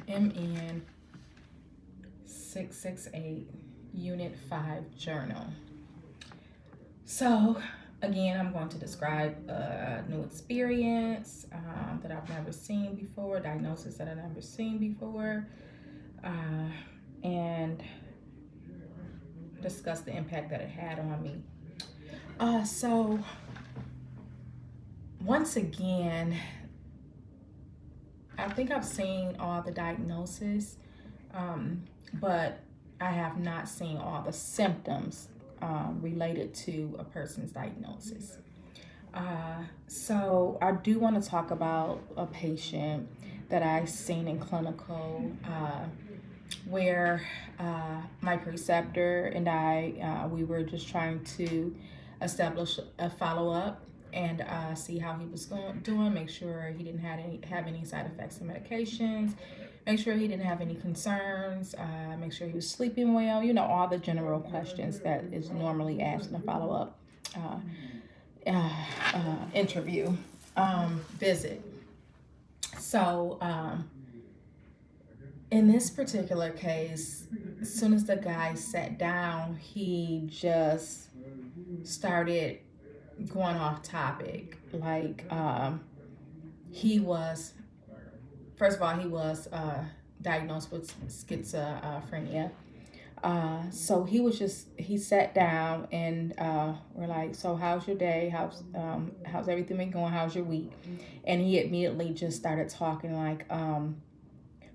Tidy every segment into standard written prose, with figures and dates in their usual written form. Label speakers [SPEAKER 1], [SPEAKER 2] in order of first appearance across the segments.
[SPEAKER 1] MN668 Unit 5 journal. So again, I'm going to describe a new experience that I've never seen before, diagnosis that I've never seen before, and discuss the impact that it had on me. So once again, I think I've seen all the diagnoses, but I have not seen all the symptoms related to a person's diagnosis. So I do want to talk about a patient that I've seen in clinical where my preceptor and I, we were just trying to establish a follow-up and see how he was doing, make sure he didn't have any side effects of medications, make sure he didn't have any concerns, make sure he was sleeping well, you know, all the general questions that is normally asked in a follow-up interview visit. So in this particular case, as soon as the guy sat down, he just started going off topic. Like he was, first of all, he was diagnosed with schizophrenia. So he sat down and we're like, so how's your day? How's everything been going? How's your week? And he immediately just started talking like,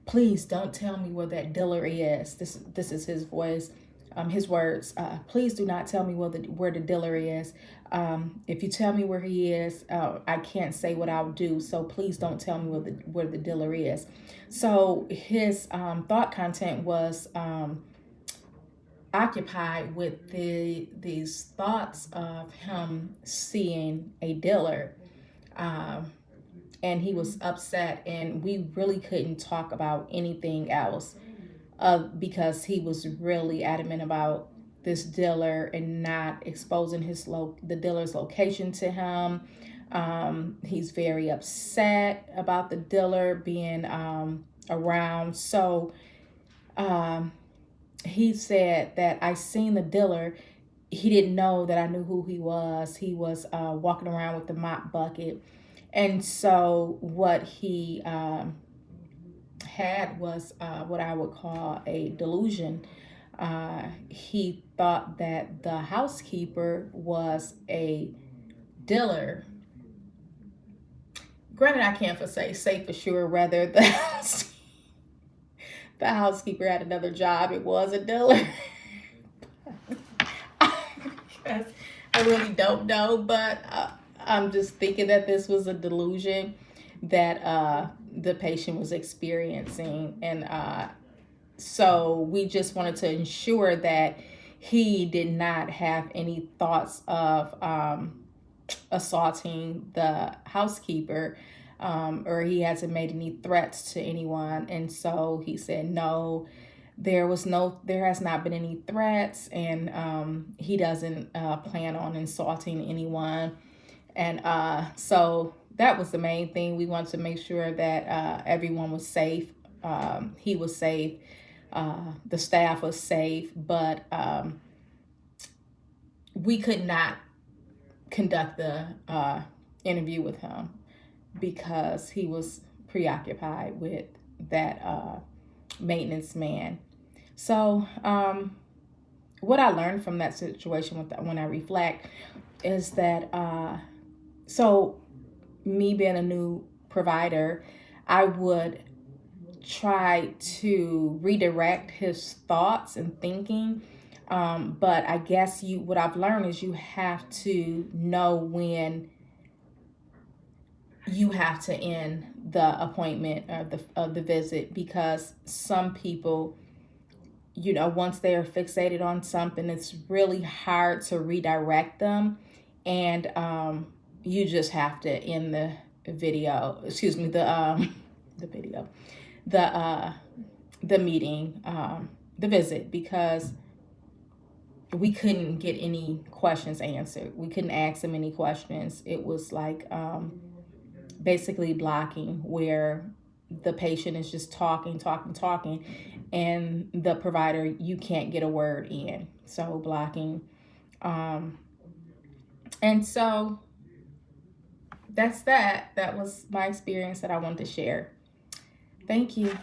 [SPEAKER 1] please don't tell me where that dealer is. This is his voice, his words. Please do not tell me where the dealer is. If you tell me where he is, I can't say what I'll do. So please don't tell me where the dealer is. So his thought content was occupied with these thoughts of him seeing a dealer. And he was upset, and we really couldn't talk about anything else because he was really adamant about this dealer and not exposing the dealer's location to him. He's very upset about the dealer being around. So he said that I seen the dealer. He didn't know that I knew who he was. He was walking around with the mop bucket. And so what he had was what I would call a delusion. He thought that the housekeeper was a dealer. Granted, I can't say for sure whether the housekeeper had another job. It was a dealer. I really don't know, but I'm just thinking that this was a delusion that the patient was experiencing. And so we just wanted to ensure that he did not have any thoughts of assaulting the housekeeper, or he hasn't made any threats to anyone. And so he said, no, there has not been any threats, and he doesn't plan on insulting anyone. And so that was the main thing. We wanted to make sure that everyone was safe. He was safe. The staff was safe, but we could not conduct the interview with him because he was preoccupied with that maintenance man. So what I learned from that situation when I reflect is that so me being a new provider, I would try to redirect his thoughts and thinking. But I guess what I've learned is you have to know when you have to end the appointment or the visit, because some people, you know, once they are fixated on something, it's really hard to redirect them. And you just have to end the video, the meeting, the visit, because we couldn't get any questions answered. We couldn't ask him any questions. It was like basically blocking where the patient is just talking, and the provider, you can't get a word in. So blocking. And so that's that. That was my experience that I wanted to share. Thank you.